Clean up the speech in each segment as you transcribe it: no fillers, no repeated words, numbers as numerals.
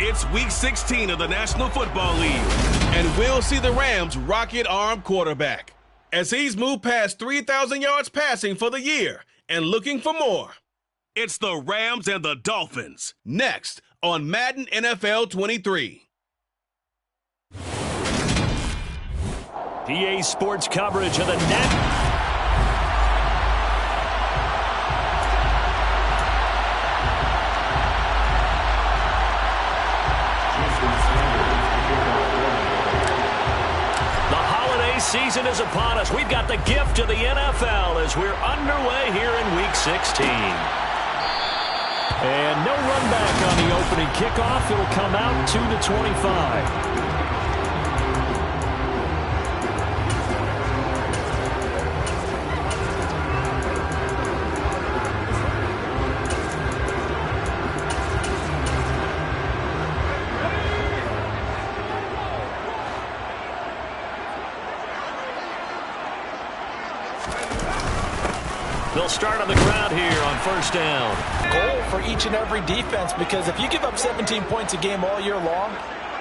It's Week 16 of the National Football League, and we'll see the Rams' rocket-armed quarterback as he's moved past 3,000 yards passing for the year and looking for more. It's the Rams and the Dolphins, next on Madden NFL 23. PA Sports coverage of the net. Season is upon us. We've got the gift of the NFL as we're underway here in Week 16. And no run back on the opening kickoff. It'll come out to the 25. They'll start on the ground here on first down. Goal for each and every defense, because if you give up 17 points a game all year long,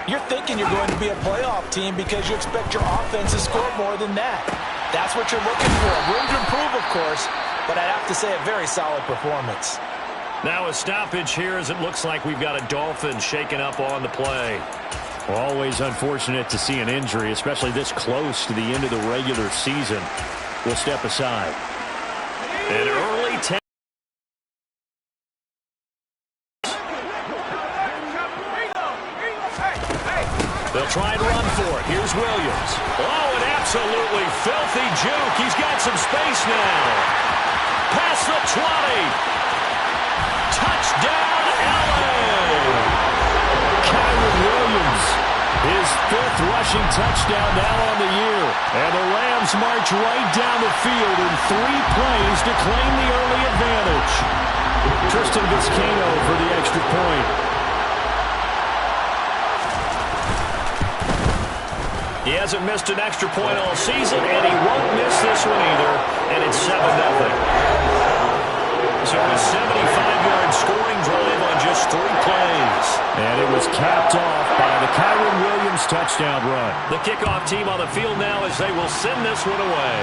you're thinking you're going to be a playoff team because you expect your offense to score more than that. That's what you're looking for. Room to improve, of course, but I'd have to say a very solid performance. Now a stoppage here as it looks like we've got a Dolphin shaken up on the play. Always unfortunate to see an injury, especially this close to the end of the regular season. We'll step aside. An early 10. They'll try and run for it. Here's Williams. Oh, an absolutely filthy juke. He's got some space now. Past the 20. Touchdown, LA. Kyron Williams. His fifth rushing touchdown now on the year. And the Rams march right down the field in 3 plays to claim the early advantage. Tristan Vizcaino for the extra point. He hasn't missed an extra point all season, and he won't miss this one either. And it's 7-0. So a 75-yard scoring drive on just 3 plays. And it was capped off by the Kyron Williams touchdown run. The kickoff team on the field now as they will send this one away.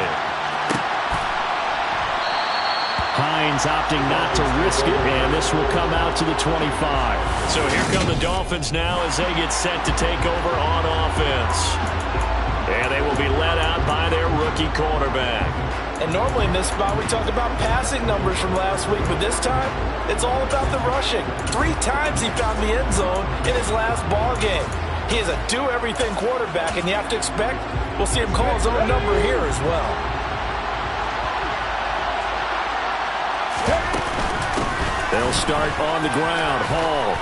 Hines opting not to risk it, and this will come out to the 25. So here come the Dolphins now as they get set to take over on offense. And they will be led out by their rookie quarterback. And normally in this spot, we talk about passing numbers from last week, but this time, it's all about the rushing. 3 times he found the end zone in his last ball game. He is a do-everything quarterback, and you have to expect we'll see him call his own number here as well. They'll start on the ground. Hall.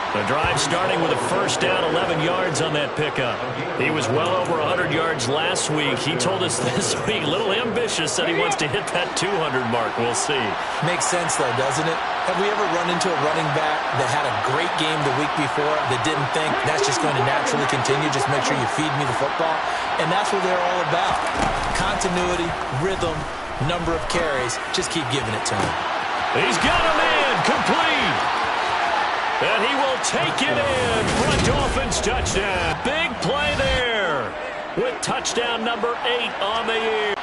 The drive starting with a first down, 11 yards on that pickup. He was well over 100 yards last week. He told us this week, a little ambitious, that he wants to hit that 200 mark. We'll see. Makes sense, though, doesn't it? Have we ever run into a running back that had a great game the week before that didn't think that's just going to naturally continue? Just make sure you feed me the football. And that's what they're all about. Continuity, rhythm, number of carries. Just keep giving it to him. He's got a man complete. And he will take it in for a Dolphins touchdown. Big play there with touchdown number 8 on the year.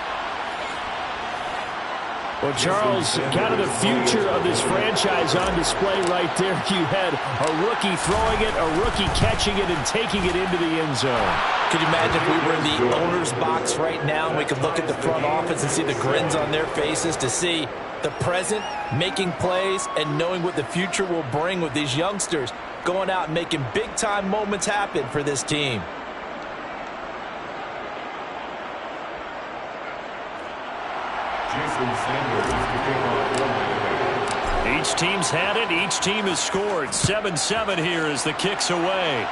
Well, Charles, kind of the future of this franchise on display right there. You had a rookie throwing it, a rookie catching it, and taking it into the end zone. Could you imagine if we were in the owner's box right now and we could look at the front office and see the grins on their faces to see the present, making plays, and knowing what the future will bring with these youngsters going out and making big-time moments happen for this team. Each team's had it. Each team has scored. 7-7 here as the kick's away.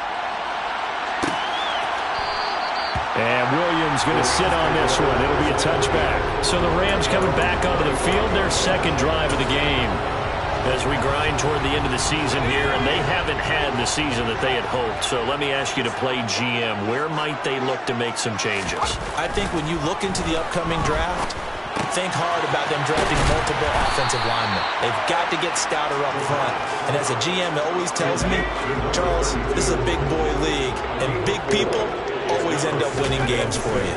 And Williams going to sit on this one. It'll be a touchback. So the Rams coming back onto the field, their second drive of the game. As we grind toward the end of the season here, and they haven't had the season that they had hoped. So let me ask you to play GM. Where might they look to make some changes? I think when you look into the upcoming draft, think hard about them drafting multiple offensive linemen. They've got to get stouter up front. And as a GM always tells me, Charles, this is a big boy league, and big people always end up winning games for you.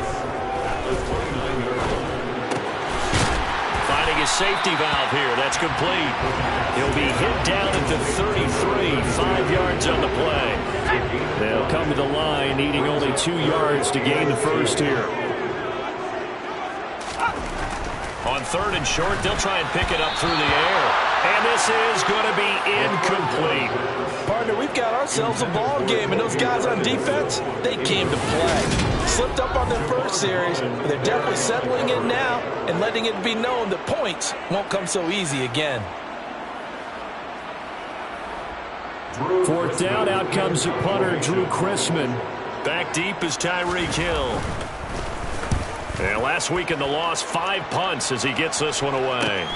Finding his safety valve here. That's complete. He'll be hit down at the 33, 5 yards on the play. They'll come to the line, needing only 2 yards to gain the first here. On 3rd and short, they'll try and pick it up through the air. And this is going to be incomplete. Partner, we've got ourselves a ball game, and those guys on defense, they came to play. Slipped up on their first series, but they're definitely settling in now and letting it be known that points won't come so easy again. 4th down, out comes the punter, Drew Chrisman. Back deep is Tyreek Hill. And last week in the loss, 5 punts as he gets this one away.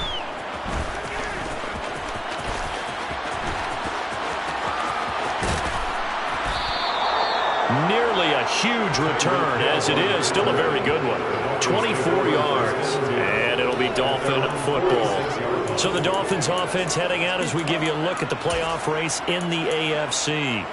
Nearly a huge return, as it is still a very good one. 24 yards, and it'll be Dolphin football. So the Dolphins offense heading out as we give you a look at the playoff race in the AFC.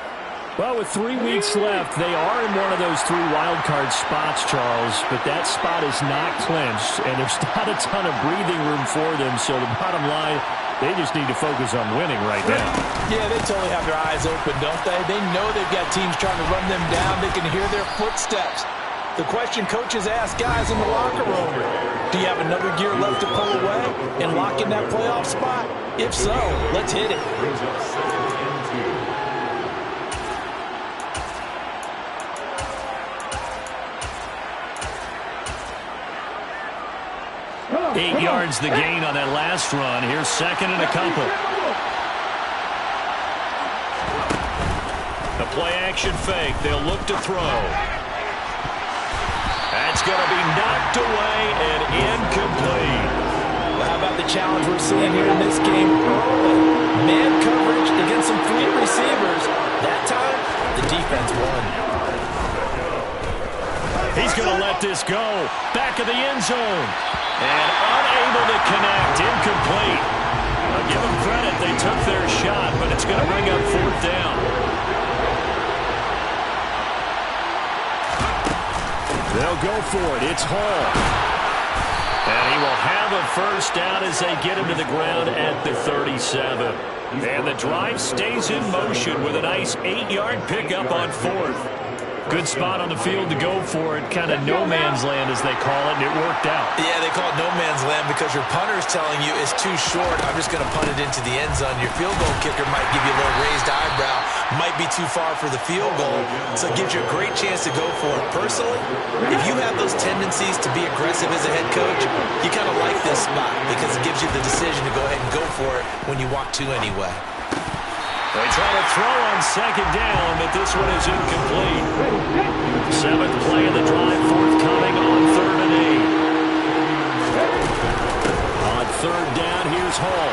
Well, with 3 weeks left, they are in one of those 3 wild card spots, Charles, but that spot is not clinched, and there's not a ton of breathing room for them, so the bottom line, they just need to focus on winning right now. Yeah, they totally have their eyes open, don't they? They know they've got teams trying to run them down. They can hear their footsteps. The question coaches ask guys in the locker room, do you have another gear left to pull away and lock in that playoff spot? If so, let's hit it. 8 yards the gain on that last run. Here's 2nd and a couple. The play action fake. They'll look to throw. That's going to be knocked away and incomplete. Well, how about the challenge we're seeing here in this game early? Man coverage against some 3 receivers. That time, the defense won. He's going to let this go. Back of the end zone. And unable to connect. Incomplete. I'll give them credit. They took their shot, but it's going to bring up 4th down. They'll go for it. It's Hall. And he will have a first down as they get him to the ground at the 37. And the drive stays in motion with a nice 8-yard pickup on 4th. Good spot on the field to go for it. Kind of no man's land, as they call it, and it worked out. Yeah, they call it no man's land because your punter's telling you it's too short. I'm just going to punt it into the end zone. Your field goal kicker might give you a little raised eyebrow. Might be too far for the field goal. So it gives you a great chance to go for it. Personally, if you have those tendencies to be aggressive as a head coach, you kind of like this spot because it gives you the decision to go ahead and go for it when you want to anyway. They try to throw on 2nd down, but this one is incomplete. 7th play of the drive, forthcoming on 3rd and 8. On 3rd down, here's Hall.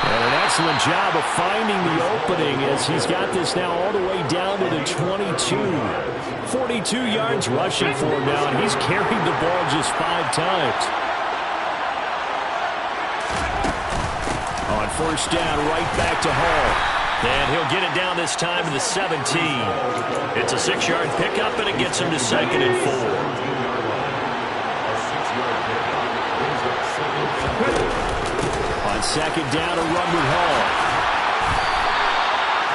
And an excellent job of finding the opening as he's got this now all the way down to the 22. 42 yards rushing for him now, and he's carried the ball just 5 times. On 1st down, right back to Hall. And he'll get it down this time to the 17. It's a 6-yard pickup, and it gets him to 2nd and 4. On 2nd down, a run with Hall.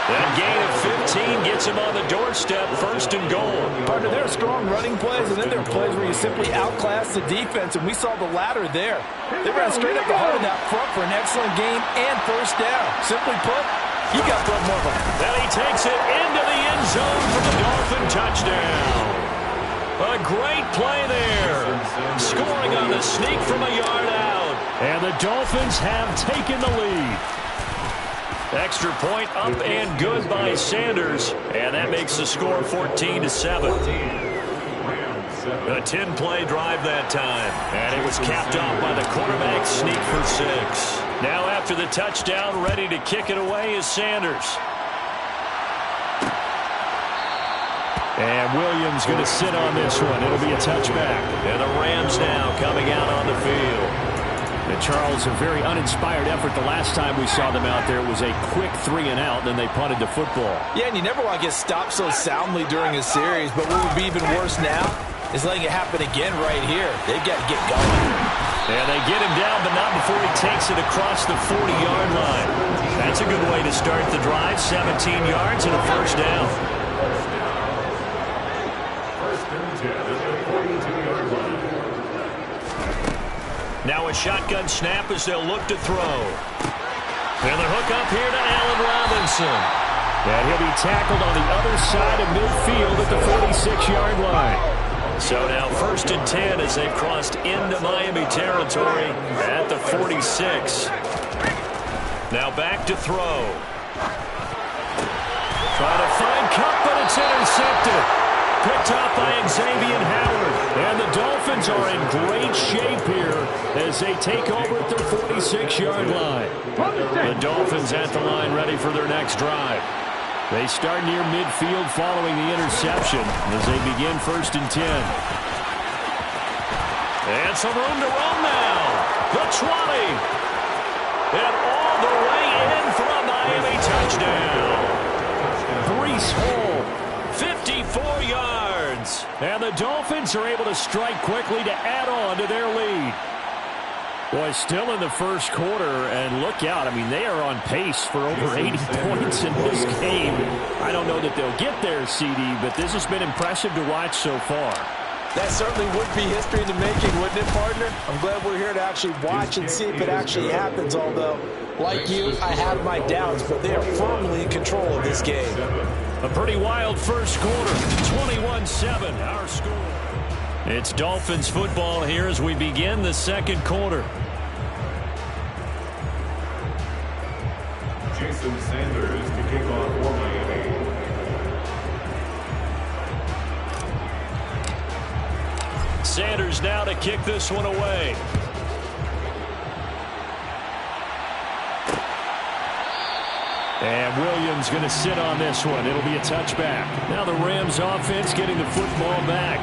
That gain of 15 gets him on the doorstep, 1st and goal. Partner, there are strong running plays, and then there are plays where you simply outclass the defense, and we saw the latter there. They ran straight up the heart of that front for an excellent gain and 1st down. Simply put, you got to throw more of them. Then he takes it into the end zone for the Dolphin touchdown. A great play there. Scoring on the sneak from a yard out. And the Dolphins have taken the lead. Extra point up and good by Sanders. And that makes the score 14-7. A 10-play drive that time. And it was capped off by the quarterback sneak for 6. Now after the touchdown, ready to kick it away is Sanders. And Williams going to sit on this one. It'll be a touchback. And the Rams now coming out on the field. And Charles, a very uninspired effort. The last time we saw them out there was a quick 3-and-out, then they punted the football. Yeah, and you never want to get stopped so soundly during a series, but what would be even worse now is letting it happen again right here. They've got to get going. And they get him down, but not before he takes it across the 40-yard line. That's a good way to start the drive. 17 yards and a first down. First and 10 at the 42-yard line. Now a shotgun snap as they'll look to throw. And the hook up here to Allen Robinson. And he'll be tackled on the other side of midfield at the 46-yard line. So now first and 10 as they've crossed into Miami territory at the 46. Now back to throw. Trying to find Cup, but it's intercepted. Picked up by Xavier Howard. And the Dolphins are in great shape here as they take over at their 46-yard line. The Dolphins at the line ready for their next drive. They start near midfield following the interception as they begin first and 10. And some room to run now. The 20. And all the way in for a Miami touchdown. Breece Hall, 54 yards. And the Dolphins are able to strike quickly to add on to their lead. Boy, still in the first quarter, and look out. I mean, they are on pace for over 80 points in this game. I don't know that they'll get there, CD, but this has been impressive to watch so far. That certainly would be history in the making, wouldn't it, partner? I'm glad we're here to actually watch and see if it actually happens, although, like you, I have my doubts, but they are firmly in control of this game. A pretty wild first quarter, 21-7, our score. It's Dolphins football here as we begin the second quarter. Jason Sanders to kick off for Miami. Sanders now to kick this one away. And Williams going to sit on this one. It'll be a touchback. Now the Rams offense getting the football back.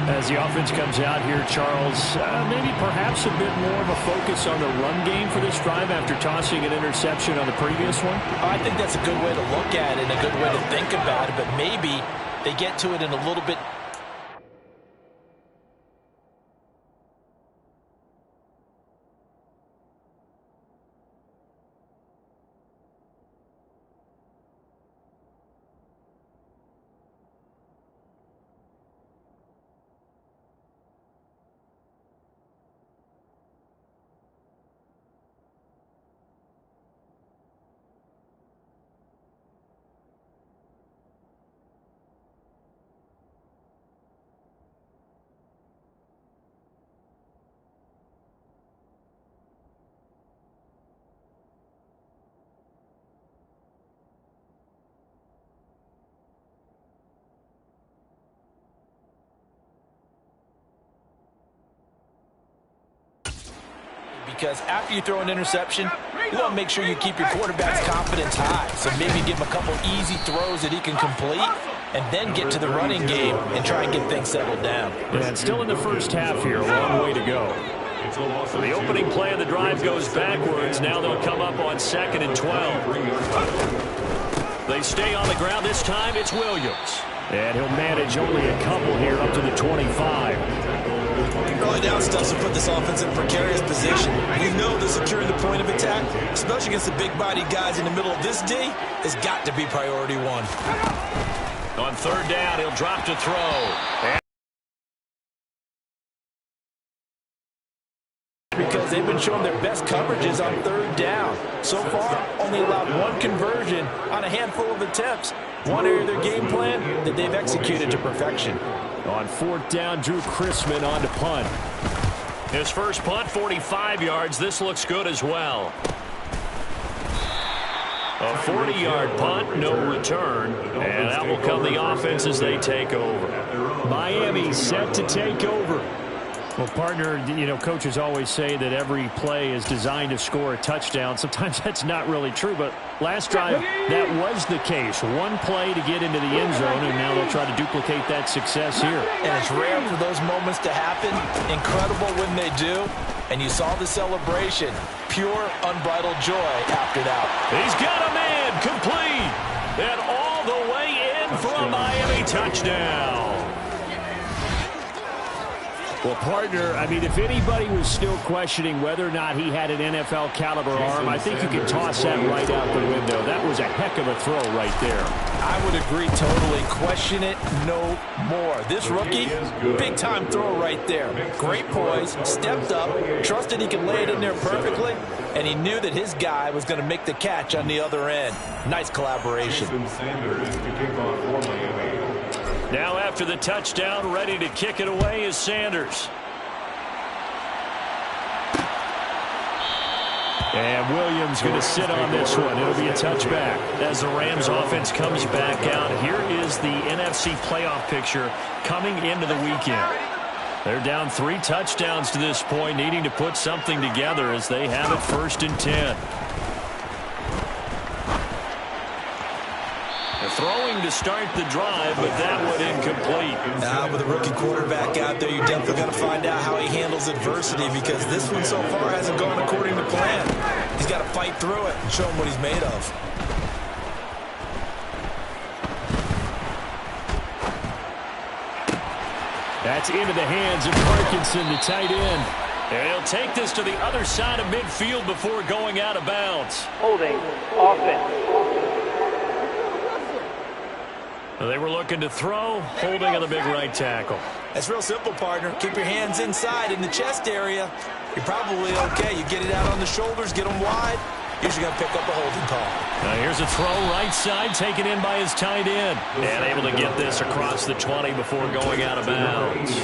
As the offense comes out here, Charles, maybe perhaps a bit more of a focus on the run game for this drive after tossing an interception on the previous one? I think that's a good way to look at it and a good way to think about it, but maybe they get to it in a little bit. Because after you throw an interception, you want to make sure you keep your quarterback's confidence high. So maybe give him a couple easy throws that he can complete and then get to the running game and try and get things settled down. Yeah, it's still in the first half here. A long way to go. The opening play of the drive goes backwards. Now they'll come up on 2nd and 12. They stay on the ground. This time it's Williams. And he'll manage only a couple here up to the 25. Early down stuff to put this offense in a precarious position. We know that securing the point of attack, especially against the big-bodied guys in the middle of this D, has got to be priority one. On 3rd down, he'll drop to throw. Because they've been showing their best coverages on 3rd down. So far, only allowed one conversion on a handful of attempts. One area of their game plan that they've executed to perfection. On 4th down, Drew Chrisman on to punt. His first punt, 45 yards. This looks good as well. A 40-yard punt, no return. And that will come the offense as they take over. Miami set to take over. Well, partner, you know, coaches always say that every play is designed to score a touchdown. Sometimes that's not really true, but last drive, that was the case. One play to get into the end zone, and now they'll try to duplicate that success here. And it's rare for those moments to happen. Incredible when they do. And you saw the celebration. Pure, unbridled joy after that. He's got a man complete. And all the way in for a Miami touchdown. Well, partner, I mean, if anybody was still questioning whether or not he had an NFL caliber arm, I think you can toss that right out the window. That was a heck of a throw right there. I would agree totally. Question it no more. This rookie, big-time throw right there. Great poise, stepped up, trusted he could lay it in there perfectly, and he knew that his guy was going to make the catch on the other end. Nice collaboration. Now after the touchdown, ready to kick it away is Sanders. And Williams going to sit on this one. It'll be a touchback. As the Rams offense comes back out, here is the NFC playoff picture coming into the weekend. They're down 3 touchdowns to this point, needing to put something together as they have it 1st and 10. Throwing to start the drive, but that one incomplete. With a rookie quarterback out there, you're definitely going to find out how he handles adversity, because this one so far hasn't gone according to plan. He's got to fight through it and show him what he's made of. That's into the hands of Parkinson, the tight end. And he'll take this to the other side of midfield before going out of bounds. Holding offense. They were looking to throw, holding on the big right tackle. That's real simple, partner. Keep your hands inside in the chest area. You're probably okay. You get it out on the shoulders, get them wide. Usually going to pick up a holding call. Now here's a throw right side, taken in by his tight end. And able to get this across the 20 before going out of bounds.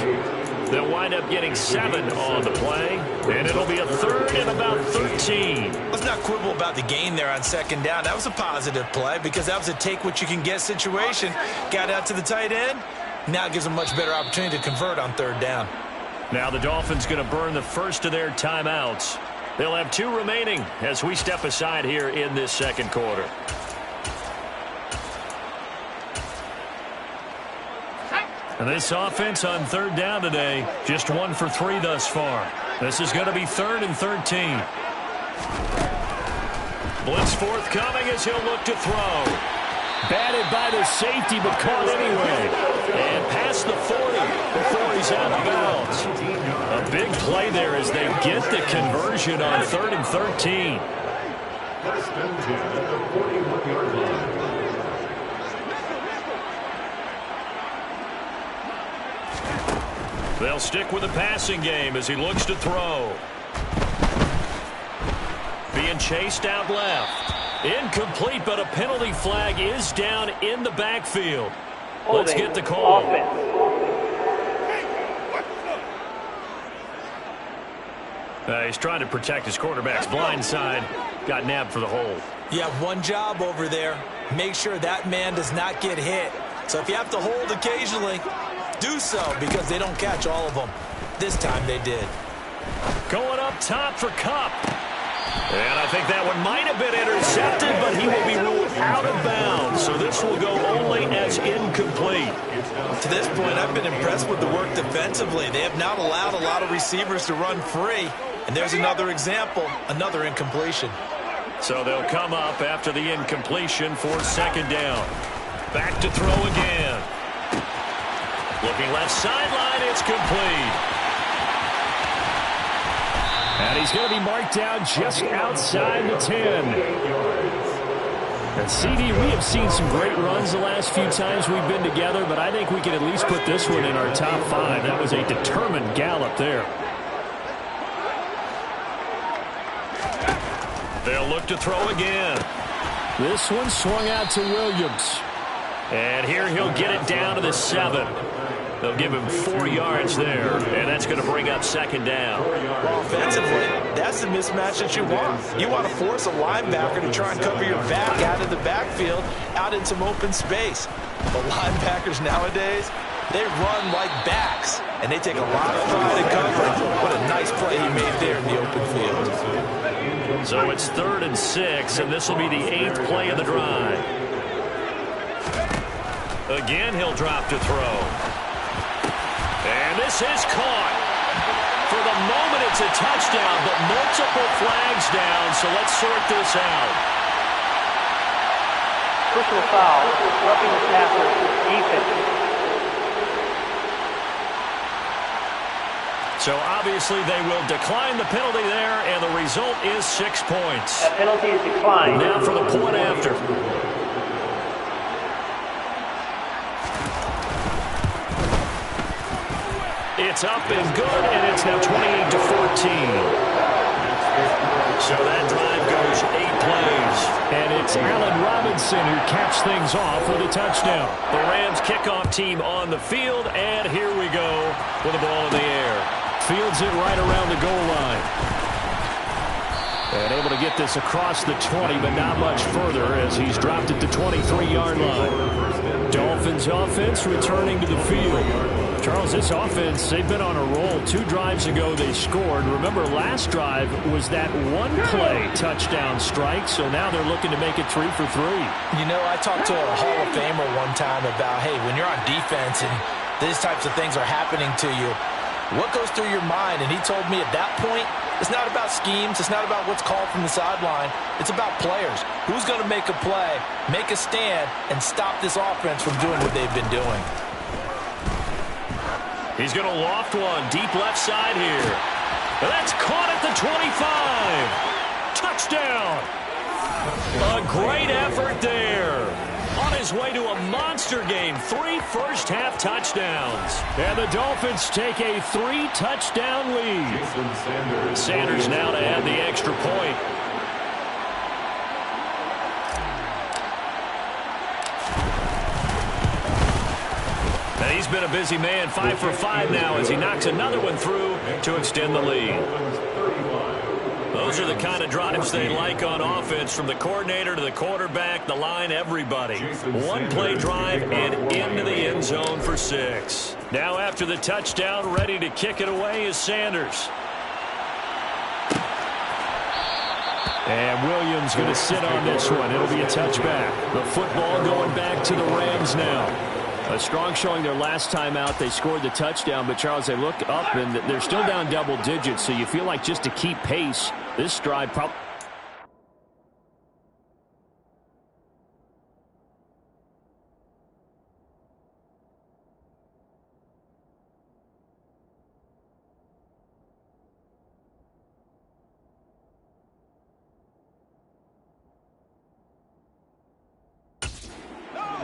They'll wind up getting 7 on the play, and it'll be a 3rd and about 13. Let's not quibble about the gain there on 2nd down. That was a positive play because that was a take-what-you-can-get situation. Got out to the tight end. Now it gives them a much better opportunity to convert on 3rd down. Now the Dolphins going to burn the first of their timeouts. They'll have 2 remaining as we step aside here in this 2nd quarter. And this offense on 3rd down today, just 1 for 3 thus far. This is going to be 3rd and 13. Blitz forthcoming as he'll look to throw. Batted by the safety, but caught anyway. And past the 40 before he's out of bounds. A big play there as they get the conversion on 3rd and 13. First and 10 at the 41-yard line. They'll stick with the passing game as he looks to throw. Being chased out left. Incomplete, but a penalty flag is down in the backfield. Let's get the call. He's trying to protect his quarterback's blind side. Got nabbed for the hold. You have one job over there. Make sure that man does not get hit. So if you have to hold occasionally, do so, because they don't catch all of them. This time they did. Going up top for Kupp. And I think that one might have been intercepted, but he will be ruled out of bounds. So this will go only as incomplete. To this point, I've been impressed with the work defensively. They have not allowed a lot of receivers to run free. And there's another example, another incompletion. So they'll come up after the incompletion for 2nd down. Back to throw again. Looking left sideline, it's complete. And he's going to be marked down just outside the 10. And CD, we have seen some great runs the last few times we've been together, but I think we can at least put this one in our top 5. That was a determined gallop there. They'll look to throw again. This one swung out to Williams. And here he'll get it down to the 7. They'll give him 4 yards there, and that's going to bring up 2nd down. Well, offensively, that's the mismatch that you want. You want to force a linebacker to try and cover your back out of the backfield, out in some open space. But linebackers nowadays, they run like backs, and they take a lot of pride in coverage. What a nice play he made there in the open field. So it's 3rd and 6, and this will be the 8th play of the drive. Again, he'll drop to throw. And this is caught. For the moment, it It's a touchdown, but multiple flags down, so let's sort this out. Personal foul, roughing the passer, defense. So obviously they will decline the penalty there, and the result is 6 points. That penalty is declined. Now for the point after. It's up and good, and it's now 28-14. So that drive goes 8 plays. And it's Allen Robinson who caps things off with a touchdown. The Rams kickoff team on the field, and here we go with the ball in the air. Fields it right around the goal line. And able to get this across the 20, but not much further as he's dropped it to 23-yard line. Dolphins offense returning to the field. Charles, this offense, they've been on a roll. 2 drives ago they scored. Remember, last drive was that one-play touchdown strike, so now they're looking to make it 3 for 3. You know, I talked to a Hall of Famer one time about, hey, when you're on defense and these types of things are happening to you, what goes through your mind? And he told me at that point, it's not about schemes. It's not about what's called from the sideline. It's about players. Who's going to make a play, make a stand, and stop this offense from doing what they've been doing? He's going to loft one deep left side here. And that's caught at the 25. Touchdown. A great effort there. On his way to a monster game. 3 first-half touchdowns. And the Dolphins take a 3-touchdown lead. Sanders now to add the extra point. And he's been a busy man. 5 for 5 now as he knocks another one through to extend the lead. Those are the kind of drives they like on offense, from the coordinator to the quarterback, the line, everybody. One-play drive and into the end zone for 6. Now after the touchdown, ready to kick it away is Sanders. And Williams going to sit on this one. It'll be a touchback. The football going back to the Rams now. A strong showing their last time out. They scored the touchdown, but Charles, they look up and they're still down double digits, so you feel like just to keep pace, this drive probably...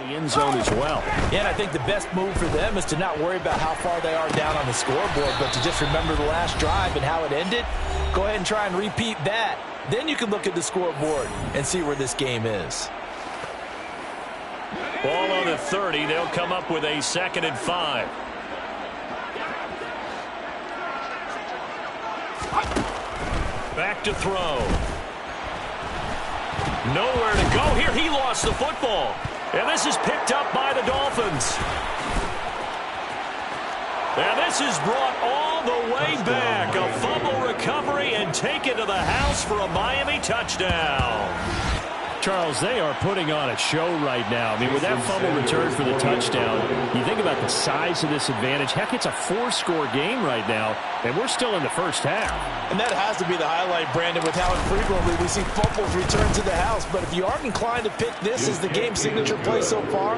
end zone as well. Yeah, and I think the best move for them is to not worry about how far they are down on the scoreboard, but to just remember the last drive and how it ended. Go ahead and try and repeat that. Then you can look at the scoreboard and see where this game is. Ball on the 30. They'll come up with a 2nd and 5. Back to throw. Nowhere to go here. He lost the football. And this is picked up by the Dolphins. And this is brought all the way back. A fumble recovery and take it to the house for a Miami touchdown. Charles, they are putting on a show right now. I mean, with that fumble return for the touchdown, you think about the size of this advantage. Heck, it's a 4-score game right now, and we're still in the first half. And that has to be the highlight, Brandon, with how infrequently we see fumbles return to the house. But if you aren't inclined to pick this as the game signature play so far,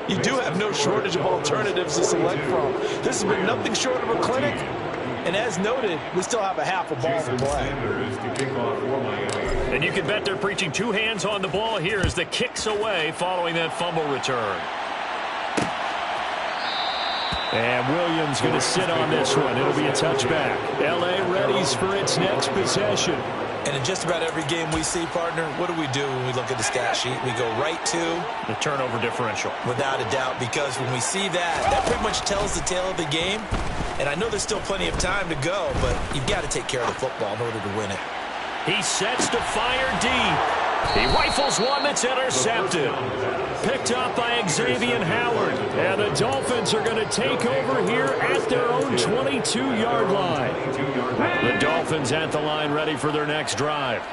you do have no shortage of alternatives to select from. This has been nothing short of a clinic. And as noted, we still have a half a ball to play. And you can bet they're preaching 2 hands on the ball here as the kick's away following that fumble return. And Williams going to sit on this one. It'll be a touchback. L.A. readies for its next possession. And in just about every game we see, partner, what do we do when we look at the stat sheet? We go right to the turnover differential. Without a doubt, because when we see that, that pretty much tells the tale of the game. And I know there's still plenty of time to go, but you've got to take care of the football in order to win it. He sets to fire deep. He rifles one that's intercepted. Picked up by Xavier Howard. And the Dolphins are going to take over here at their own 22-yard line. The Dolphins at the line, ready for their next drive.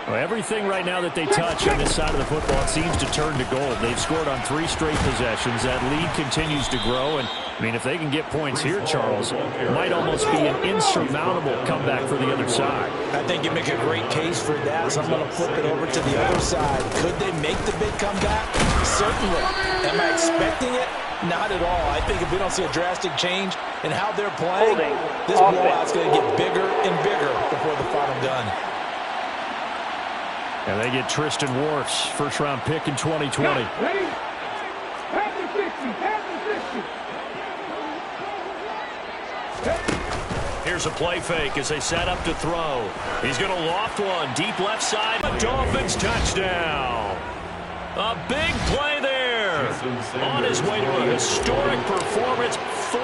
Well, everything right now that they touch on this side of the football, it seems to turn to gold. They've scored on 3 straight possessions. That lead continues to grow, and I mean, if they can get points here, Charles, it might almost be an insurmountable comeback for the other side. I think you make a great case for that, so I'm going to flip it over to the other side. Could they make the big comeback? Certainly. Am I expecting it? Not at all. I think if we don't see a drastic change in how they're playing, this blowout's going to get bigger and bigger before the final gun. And they get Tristan Wirfs, first-round pick in 2020. Here's a play fake as they set up to throw. He's going to loft one deep left side. A Dolphins touchdown. A big play there. On his way to a historic performance, 4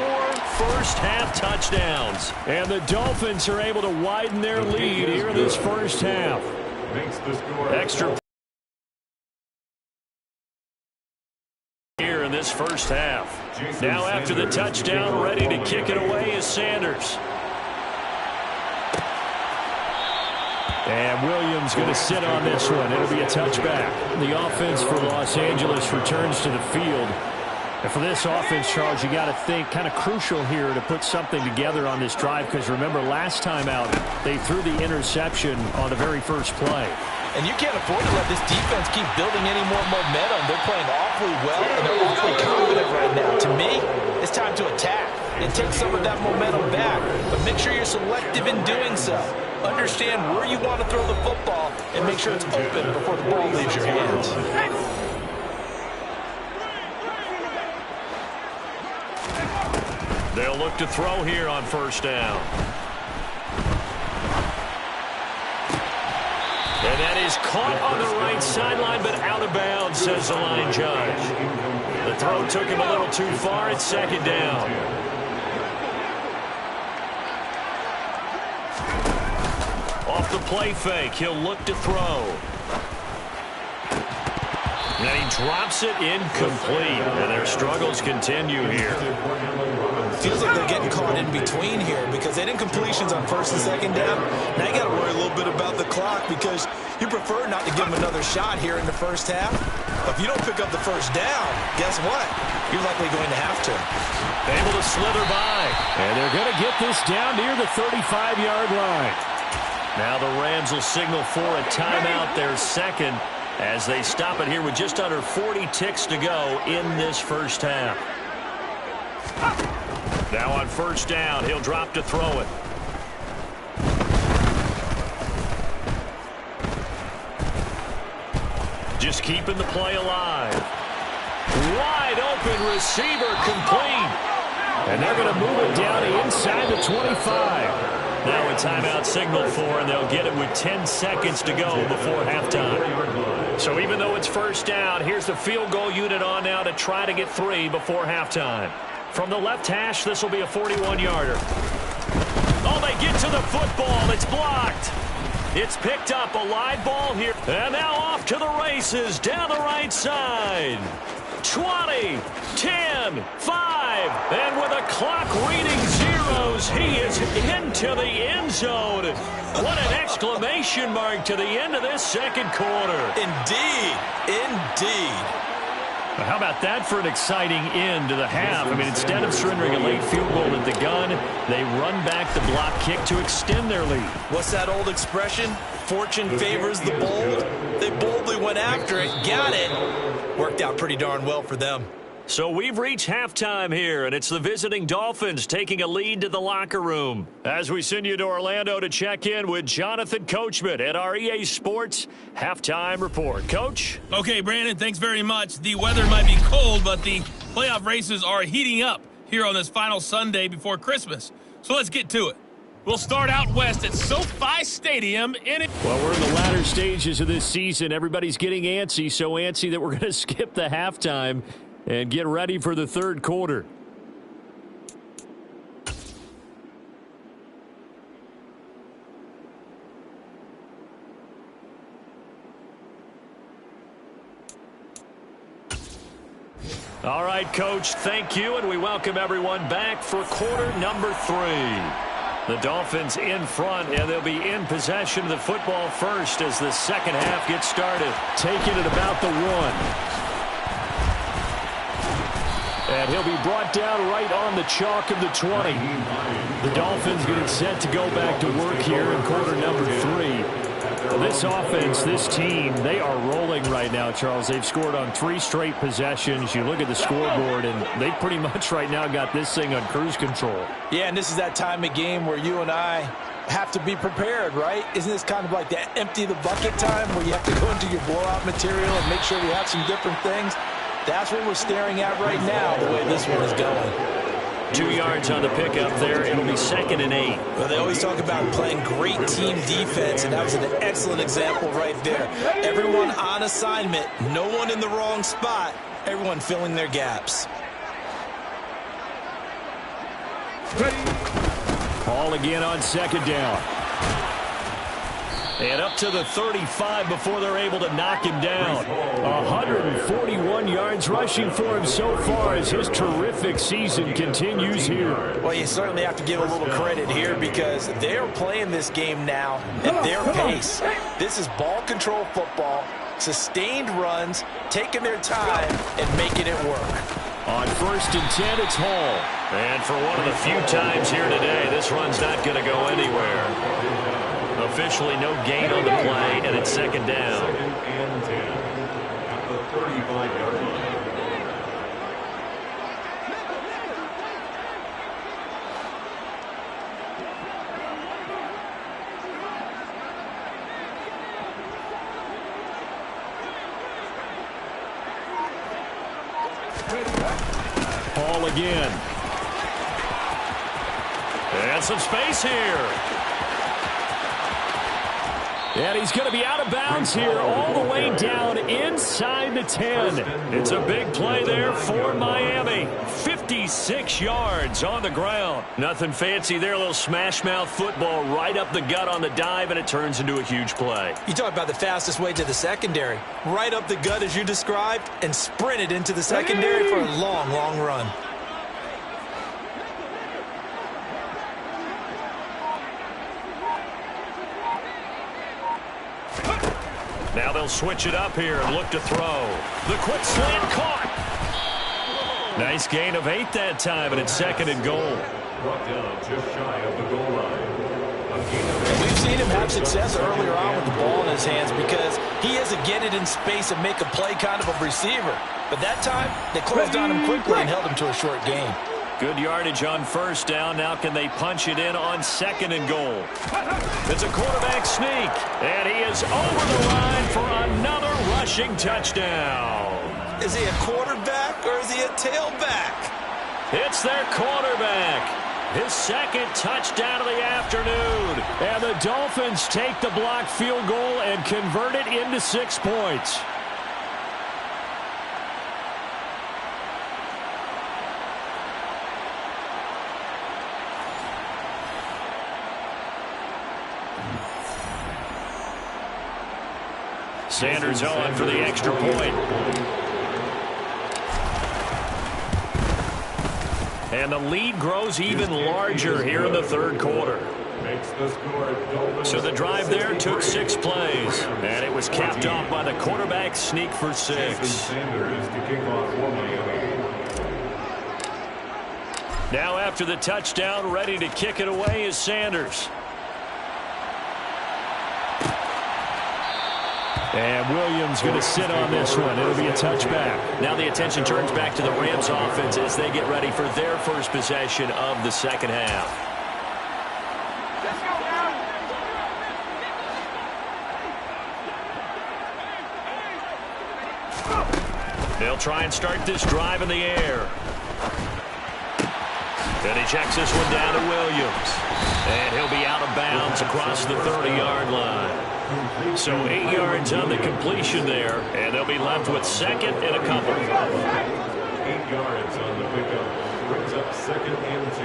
first-half touchdowns. And the Dolphins are able to widen their lead here in this first half. Extra here in this first half. Now after the touchdown, ready to kick it away is Sanders. And Williams going to sit on this one. It'll be a touchback. The offense for Los Angeles returns to the field. And for this offense, Charles, you got to think kind of crucial here to put something together on this drive, because remember, last time out, they threw the interception on the very first play. And you can't afford to let this defense keep building any more momentum. They're playing awfully well, and they're awfully confident right now. To me, it's time to attack and take some of that momentum back, but make sure you're selective in doing so. Understand where you want to throw the football and make sure it's open before the ball leaves your hands. They'll look to throw here on first down. And that is caught on the right sideline, but out of bounds, says the line judge. The throw took him a little too far. It's second down. Off the play fake, he'll look to throw. And he drops it incomplete. And their struggles continue here. Feels like they're getting caught in between here because they didn't completions on first and second down. Now you got to worry a little bit about the clock because you prefer not to give them another shot here in the first half. But if you don't pick up the first down, guess what? You're likely going to have to. Able to slither by. And they're going to get this down near the 35-yard line. Now the Rams will signal for a timeout, their second, as they stop it here with just under 40 ticks to go in this first half. Now on first down, he'll drop to throw it. Just keeping the play alive. Wide open receiver complete. And they're going to move it down inside the 25. Now a timeout signal for, and they'll get it with 10 seconds to go before halftime. So even though it's first down, here's the field goal unit on now to try to get 3 before halftime. From the left hash, this will be a 41-yarder. Oh, they get to the football. It's blocked. It's picked up, a live ball here. And now off to the races down the right side. 20, 10, 5, and with a clock reading zeros, he is into the end zone. What an exclamation mark to the end of this second quarter. Indeed, indeed. How about that for an exciting end to the half? I mean, instead of surrendering a late field goal at the gun, they run back the block kick to extend their lead. What's that old expression? Fortune favors the bold. They boldly went after it, got it. Worked out pretty darn well for them. So we've reached halftime here, and it's the visiting Dolphins taking a lead to the locker room. As we send you to Orlando to check in with Jonathan Coachman at our EA Sports Halftime Report. Coach? Okay, Brandon, thanks very much. The weather might be cold, but the playoff races are heating up here on this final Sunday before Christmas. So let's get to it. We'll start out west at SoFi Stadium. Well, we're in the latter stages of this season. Everybody's getting antsy, so antsy that we're going to skip the halftime and get ready for the third quarter. All right, Coach, thank you, and we welcome everyone back for quarter number 3. The Dolphins in front, and they'll be in possession of the football first as the second half gets started. Taking it about the 1. And he'll be brought down right on the chalk of the 20. The Dolphins getting set to go back to work here in quarter number 3. This offense, this team, they are rolling right now, Charles. They've scored on 3 straight possessions. You look at the scoreboard, and they pretty much right now got this thing on cruise control. Yeah, and this is that time of game where you and I have to be prepared, right? Isn't this kind of like that empty the bucket time where you have to go into your blowout material and make sure we have some different things? That's what we're staring at right now, the way this one is going. 2 yards on the pickup there. It'll be 2nd and 8. Well, they always talk about playing great team defense, and that was an excellent example right there. Everyone on assignment, no one in the wrong spot, everyone filling their gaps. Ball again on 2nd down. And up to the 35 before they're able to knock him down. 141 yards rushing for him so far as his terrific season continues here. Well, you certainly have to give a little credit here because they're playing this game now at their pace. This is ball control football, sustained runs, taking their time, and making it work. On 1st and 10, it's Hall. And for one of the few times here today, this run's not going to go anywhere. Officially no gain on the play, and it's 2nd down. 2nd and 10 at the 35-yard line. Ball again. And some space here. And he's going to be out of bounds here all the way down inside the 10. It's a big play there for Miami. 56 yards on the ground. Nothing fancy there. A little smash mouth football right up the gut on the dive, and it turns into a huge play. You talk about the fastest way to the secondary. Right up the gut as you described and sprinted into the secondary for a long, long run. Now they'll switch it up here and look to throw. The quick slant caught. Nice gain of 8 that time, and it's 2nd and goal. Brought down just shy of the goal line. We've seen him have success earlier on with the ball in his hands because he has to get it in space and make a play kind of a receiver. But that time, they closed on him quickly and held him to a short gain. Good yardage on 1st down. Now can they punch it in on 2nd and goal? It's a quarterback sneak, and he is over the line for another rushing touchdown. Is he a quarterback or is he a tailback? It's their quarterback. His 2nd touchdown of the afternoon. And the Dolphins take the blocked field goal and convert it into 6 points. Sanders on for the extra point. And the lead grows even larger here in the 3rd quarter. So the drive there took 6 plays. And it was capped off by the quarterback sneak for 6. Now after the touchdown, ready to kick it away is Sanders. And Williams going to sit on this one. It'll be a touchback. Now the attention turns back to the Rams offense as they get ready for their first possession of the 2nd half. They'll try and start this drive in the air. And he checks this one down to Williams. And he'll be out of bounds across the 30-yard line. So 8 yards on the completion there, and they'll be left with 2nd and a couple. 8 yards on the pickup. Brings up 2nd and 2.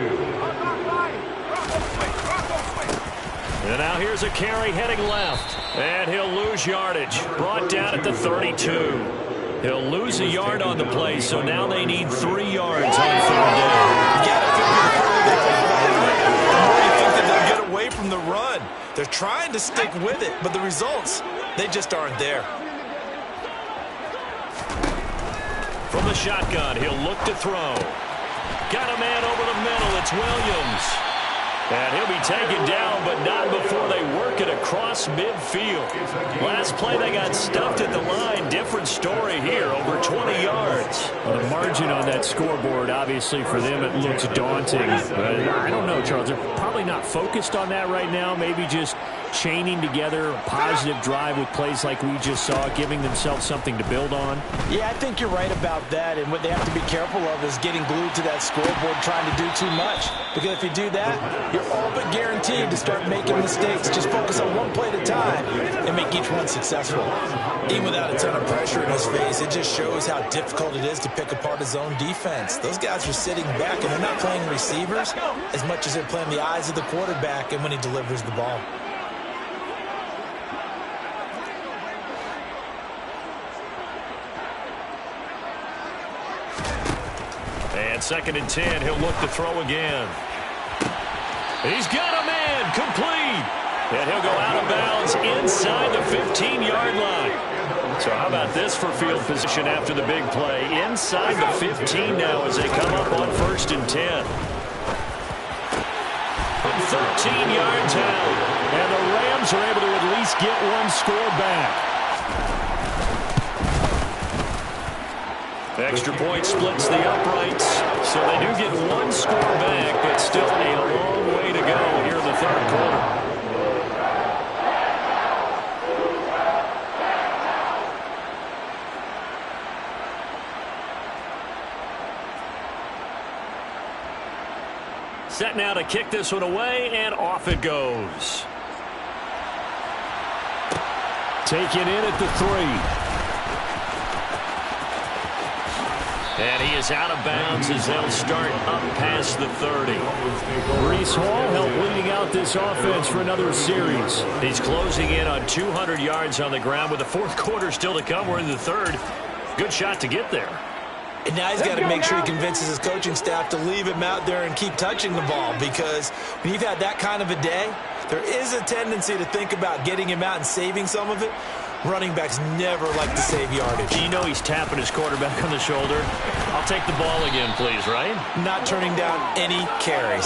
And now here's a carry heading left. And he'll lose yardage. Brought down at the 32. He'll lose a yard on the play, so now they need 3 yards on 3rd down. You gotta figure you think that they'll get away from the run. They're trying to stick with it, but the results, they just aren't there. From the shotgun, he'll look to throw. Got a man over the middle. It's Williams. And he'll be taken down, but not before they work it across midfield. Last play, they got stuffed at the line. Different story here, over 20 yards. Well, the margin on that scoreboard, obviously, for them, it looks daunting. But I don't know, Charles. They're probably not focused on that right now. Maybe just chaining together a positive drive with plays like we just saw, giving themselves something to build on. Yeah, I think you're right about that. And what they have to be careful of is getting glued to that scoreboard, trying to do too much. Because if you do that, you're all but guaranteed to start making mistakes. Just focus on one play at a time and make each one successful. Even without a ton of pressure in his face, it just shows how difficult it is to pick apart his own defense. Those guys are sitting back, and they're not playing receivers as much as they're playing the eyes of the quarterback and when he delivers the ball. And 2nd and 10, he'll look to throw again. He's got a man, complete. And he'll go out of bounds inside the 15-yard line. So how about this for field position after the big play? Inside the 15 now as they come up on 1st and 10. From 13 yards out. And the Rams are able to at least get one score back. Extra point splits the uprights, so they do get one score back, but still a long way to go here in the 3rd quarter. Set now to kick this one away, and off it goes. Taken in at the 3. And he is out of bounds as they'll start up past the 30. Breece Hall helped leading out this offense for another series. He's closing in on 200 yards on the ground with the 4th quarter still to come. We're in the 3rd. Good shot to get there. And now he's got to make sure he convinces his coaching staff to leave him out there and keep touching the ball, because when you've had that kind of a day, there is a tendency to think about getting him out and saving some of it. Running backs never like to save yardage. You know he's tapping his quarterback on the shoulder. I'll take the ball again, please, right? Not turning down any carries.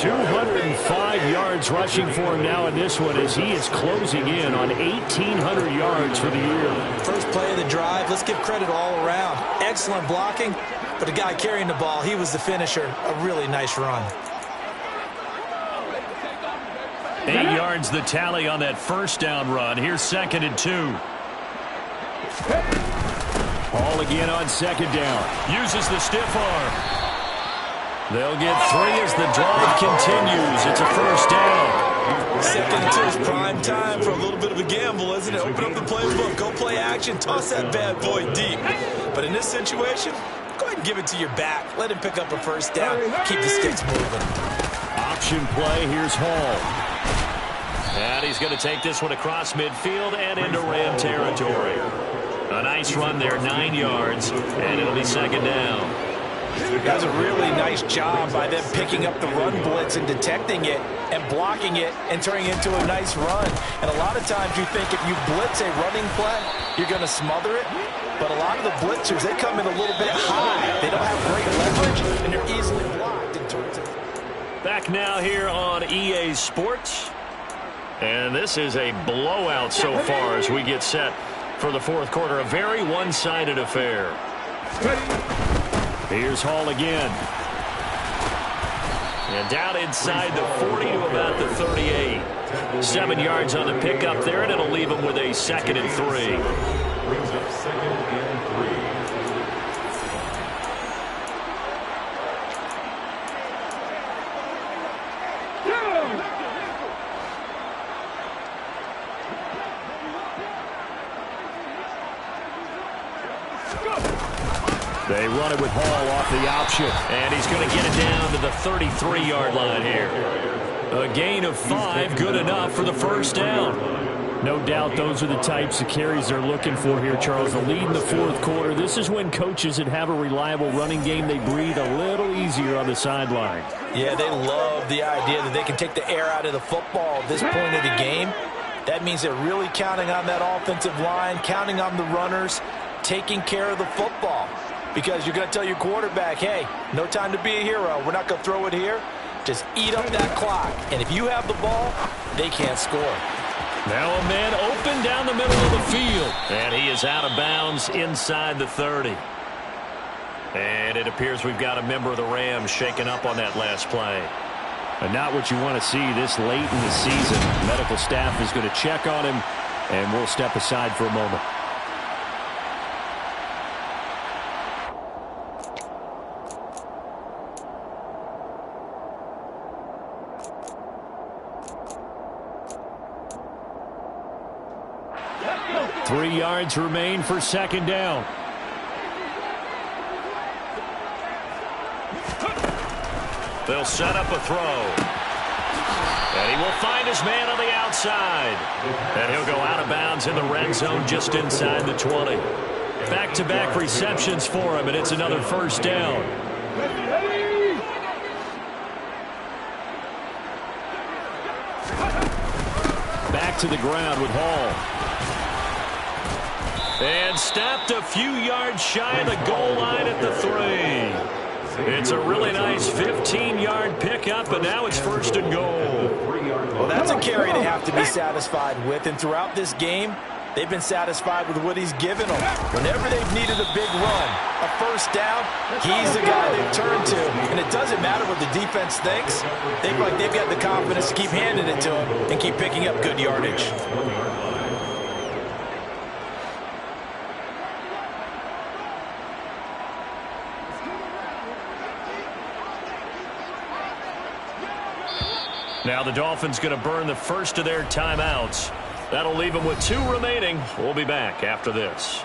205 yards rushing for him now in this one as he is closing in on 1,800 yards for the year. First play of the drive, let's give credit all around. Excellent blocking, but the guy carrying the ball, he was the finisher. A really nice run. 8 yards the tally on that 1st down run. Here's 2nd and 2. Hall again on 2nd down. Uses the stiff arm. They'll get 3 as the drive continues. It's a 1st down. 2nd and 2 is prime time for a little bit of a gamble, isn't it? Open up the playbook, go play action, toss that bad boy deep. But in this situation, go ahead and give it to your back. Let him pick up a 1st down. Keep the sticks moving. Option play. Here's Hall. And he's going to take this one across midfield and into Ram territory. A nice run there, 9 yards, and it'll be 2nd down. That's a really nice job by them picking up the run blitz and detecting it and blocking it and turning it into a nice run. And a lot of times you think if you blitz a running play, you're going to smother it. But a lot of the blitzers, they come in a little bit high. They don't have great leverage, and they're easily blocked in terms of... Back now here on EA Sports. And this is a blowout so far as we get set for the 4th quarter. A very one-sided affair. Here's Hall again. And down inside the 40 to about the 38. 7 yards on the pickup there, and it'll leave him with a 2nd and 3. Brings up 2nd and 3. They run it with Hall off the option. And he's going to get it down to the 33-yard line here. A gain of 5, good enough for the 1st down. No doubt those are the types of carries they're looking for here, Charles. The lead in the 4th quarter. This is when coaches that have a reliable running game, they breathe a little easier on the sideline. Yeah, they love the idea that they can take the air out of the football at this point of the game. That means they're really counting on that offensive line, counting on the runners taking care of the football. Because you're going to tell your quarterback, hey, no time to be a hero. We're not going to throw it here. Just eat up that clock. And if you have the ball, they can't score. Now a man open down the middle of the field. And he is out of bounds inside the 30. And it appears we've got a member of the Rams shaken up on that last play. And not what you want to see this late in the season. Medical staff is going to check on him, and we'll step aside for a moment. Three yards remain for second down. They'll set up a throw. And he will find his man on the outside. And he'll go out of bounds in the red zone just inside the 20. Back-to-back receptions for him, and it's another first down. Back to the ground with Hall. And stopped a few yards shy of the goal line at the 3. It's a really nice 15-yard pickup, and now it's first and goal. Well, that's a carry they have to be satisfied with, and throughout this game, they've been satisfied with what he's given them. Whenever they've needed a big run, a first down, he's the guy they've turned to. And it doesn't matter what the defense thinks. They feel like they've got the confidence to keep handing it to him and keep picking up good yardage. Now the Dolphins going to burn the first of their timeouts. That'll leave them with 2 remaining. We'll be back after this.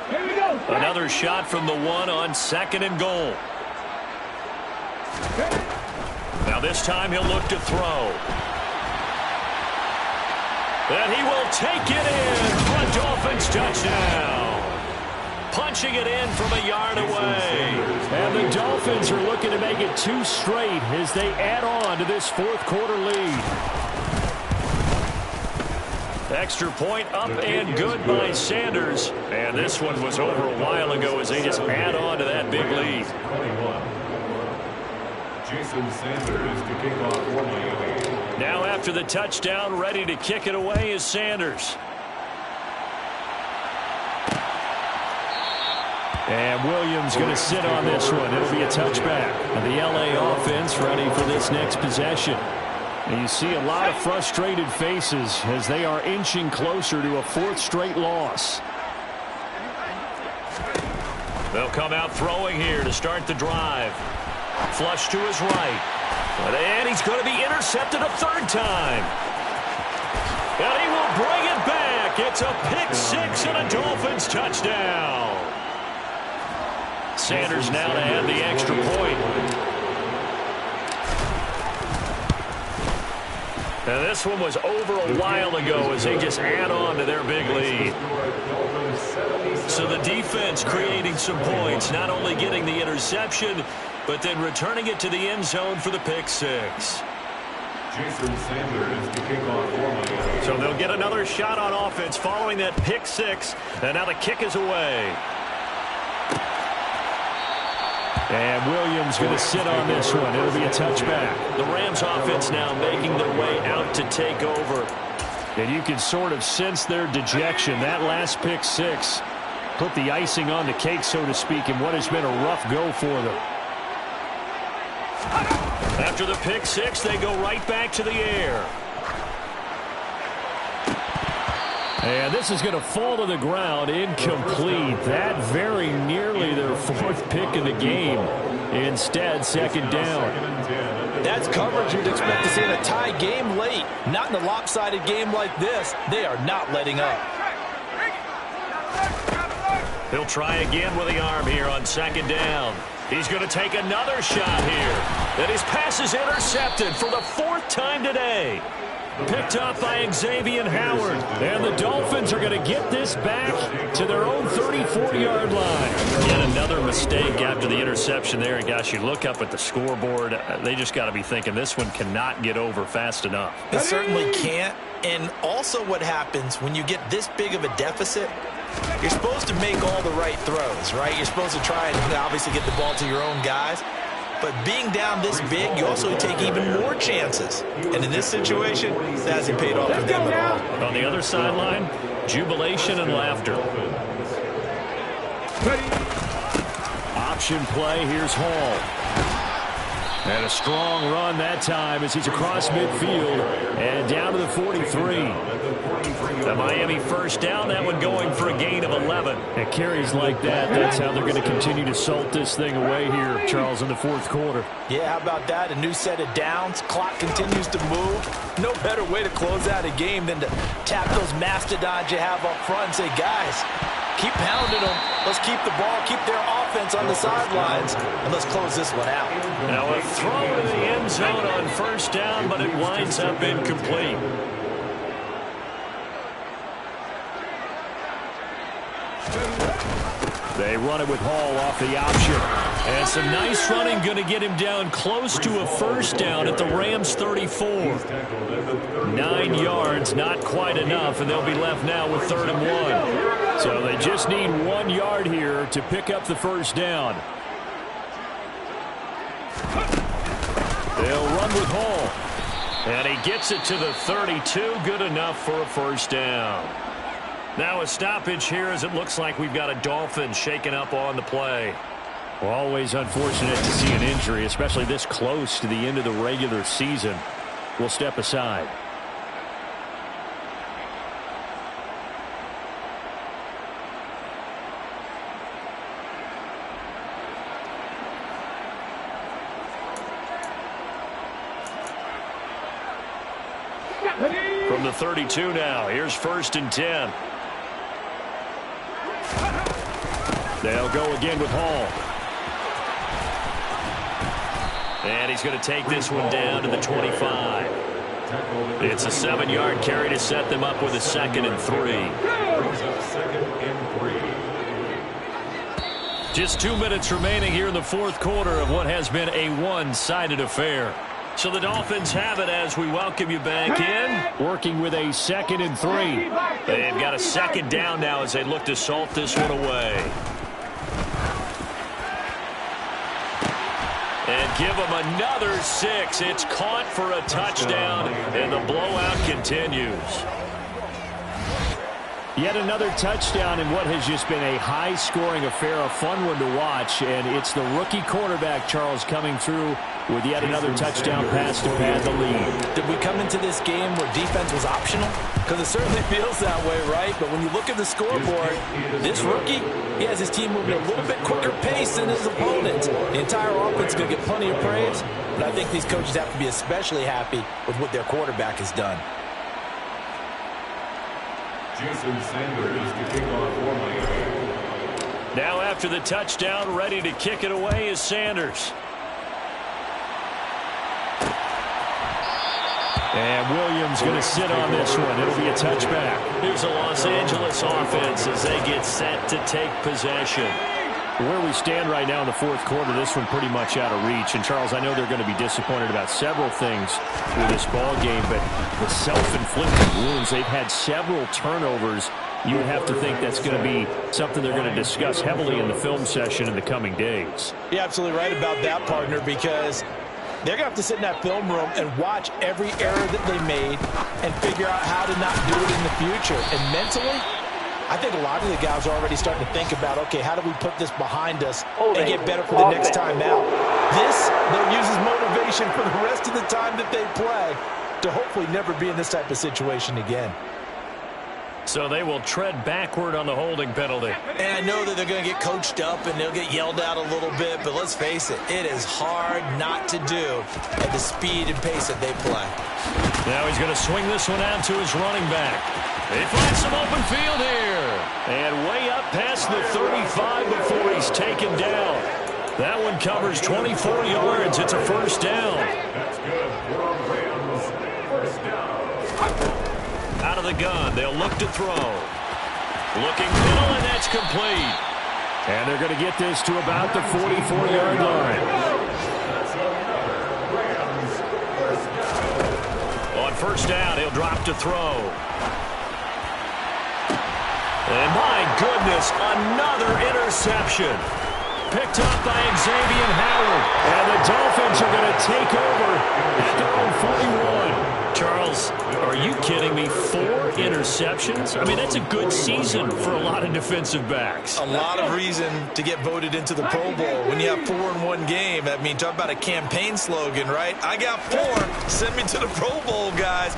Here we go. Another shot from the 1 on second and goal. Now this time he'll look to throw. And he will take it in for a Dolphins touchdown. Punching it in from a yard away. And the Dolphins are looking to make it 2 straight as they add on to this fourth quarter lead. Extra point up and good by Sanders. And this one was over a while ago as they just add on to that big lead. Jason Sanders to kick off for Miami. Now after the touchdown, ready to kick it away is Sanders. And Williams going to sit on this one. It'll be a touchback. And the LA offense ready for this next possession. And you see a lot of frustrated faces as they are inching closer to a 4th straight loss. They'll come out throwing here to start the drive. Flush to his right. And he's going to be intercepted a 3rd time. And he will bring it back. It's a pick 6 and a Dolphins touchdown. Sanders now to add the extra point. And this one was over a while ago as they just add on to their big lead. So the defense creating some points, not only getting the interception, but then returning it to the end zone for the pick 6. Jason Sanders to kick off for Miami. So they'll get another shot on offense following that pick 6. And now the kick is away. And Williams going to sit on this one. It'll be a touchback. The Rams offense now making their way out to take over. And you can sort of sense their dejection. That last pick 6 put the icing on the cake, so to speak, in what has been a rough go for them. After the pick 6, they go right back to the air. And this is going to fall to the ground, incomplete. That very nearly their 4th pick of the game. Instead, second down. That's coverage you'd expect to see in a tie game late. Not in a lopsided game like this. They are not letting up. He'll try again with the arm here on second down. He's going to take another shot here. And his pass is intercepted for the 4th time today. Picked up by Xavier Howard. And the Dolphins are going to get this back to their own 34-yard line. Yet another mistake after the interception there. And gosh, you look up at the scoreboard, they just got to be thinking this one cannot get over fast enough. It certainly can't. And also what happens when you get this big of a deficit, you're supposed to make all the right throws, right? You're supposed to try and obviously get the ball to your own guys. But being down this big, you also take even more chances. And in this situation, that hasn't paid off for them at all. On the other sideline, jubilation and laughter. Option play, here's Hall. And a strong run that time as he's across midfield and down to the 43. The Miami first down, that one going for a gain of 11. And carries like that, that's how they're going to continue to salt this thing away here, Charles, in the fourth quarter. Yeah, how about that? A new set of downs. Clock continues to move. No better way to close out a game than to tap those mastodons you have up front and say, guys, keep pounding them. Let's keep the ball, keep their offense on the sidelines, and let's close this one out. Now a throw to the end zone on first down, but it winds up incomplete. They run it with Hall off the option. And some nice running going to get him down close to a first down at the Rams 34. 9 yards, not quite enough, and they'll be left now with 3rd and 1. So they just need 1 yard here to pick up the first down. They'll run with Hall. And he gets it to the 32. Good enough for a first down. Now a stoppage here as it looks like we've got a Dolphin shaken up on the play. Always unfortunate to see an injury, especially this close to the end of the regular season. We'll step aside. From the 32 now, here's 1st and 10. They'll go again with Hall. And he's going to take this one down to the 25. It's a 7-yard carry to set them up with a 2nd and 3. Just 2 minutes remaining here in the fourth quarter of what has been a one-sided affair. So the Dolphins have it as we welcome you back in. Working with a 2nd and 3. They've got a 2nd down now as they look to salt this one away. And give them another 6. It's caught for a touchdown, and the blowout continues. Yet another touchdown in what has just been a high-scoring affair, a fun one to watch. And it's the rookie quarterback, Charles, coming through with yet another touchdown pass to pad the lead. Did we come into this game where defense was optional? Because it certainly feels that way, right? But when you look at the scoreboard, this rookie, he has his team moving at a little bit quicker pace than his opponents. The entire offense is going to get plenty of praise, but I think these coaches have to be especially happy with what their quarterback has done. Jason Sanders to kick off for Miami. Now after the touchdown, ready to kick it away is Sanders. And Williams going to sit on this one. It'll be a touchback. Here's the Los Angeles offense as they get set to take possession. Where we stand right now in the fourth quarter, this one pretty much out of reach. And, Charles, I know they're going to be disappointed about several things with this ball game, but the self-inflicted wounds, they've had several turnovers. You would have to think that's going to be something they're going to discuss heavily in the film session in the coming days. You're absolutely right about that, partner, because they're going to have to sit in that film room and watch every error that they made and figure out how to not do it in the future. And mentally, I think a lot of the guys are already starting to think about, okay, how do we put this behind us and get better for the next time out? This, they'll use as motivation for the rest of the time that they play to hopefully never be in this type of situation again. So they will tread backward on the holding penalty. And I know that they're going to get coached up and they'll get yelled at a little bit, but let's face it, it is hard not to do at the speed and pace that they play. Now he's going to swing this one out to his running back. He finds some open field here. And way up past the 35 before he's taken down. That one covers 24 yards. It's a first down. That's good for Rams. First down. Out of the gun, they'll look to throw. Looking middle, and that's complete. And they're going to get this to about the 44-yard line. On first down, he'll drop to throw. And my goodness, another interception. Picked up by Xavier Howard. And the Dolphins are going to take over at their own 41. Charles, are you kidding me? 4 interceptions? I mean, that's a good season for a lot of defensive backs. A lot of reason to get voted into the Pro Bowl. When you have 4 in one game, I mean, talk about a campaign slogan, right? I got 4. Send me to the Pro Bowl, guys.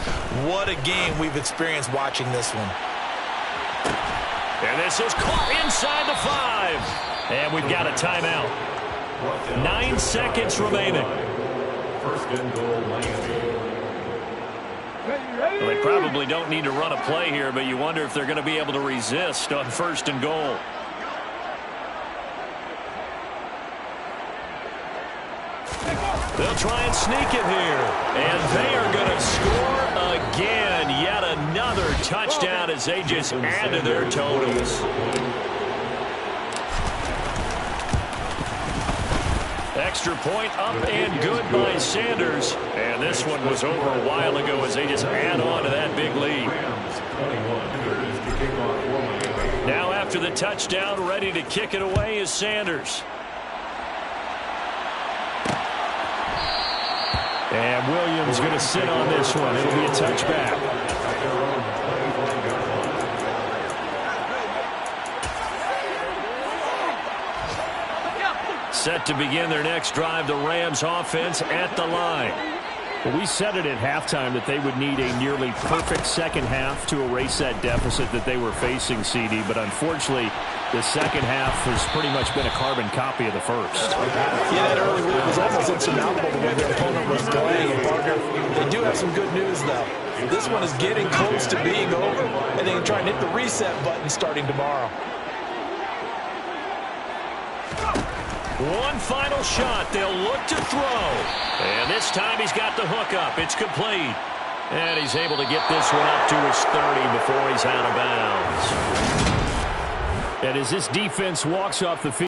What a game we've experienced watching this one. And this is caught inside the 5. And we've got a timeout. 9 seconds remaining. First and goal, Miami. Well, they probably don't need to run a play here, but you wonder if they're going to be able to resist on first and goal. They'll try and sneak it here. And they are going to score again. Yet another touchdown as they just add to their totals. Extra point up and good by Sanders. And this one was over a while ago as they just add on to that big lead. Now after the touchdown, ready to kick it away is Sanders. And Williams going to sit on this one. It'll be a touchback. Set to begin their next drive, the Rams offense at the line. Well, we said it at halftime that they would need a nearly perfect second half to erase that deficit that they were facing, CD. But unfortunately, the second half has pretty much been a carbon copy of the first. Yeah, that early lead was almost insurmountable the way their opponent was playing. And Parker, they do have some good news, though. This one is getting close to being over, and they can try and hit the reset button starting tomorrow. One final shot. They'll look to throw. And this time he's got the hook up. It's complete. And he's able to get this one up to his 30 before he's out of bounds. And as this defense walks off the field,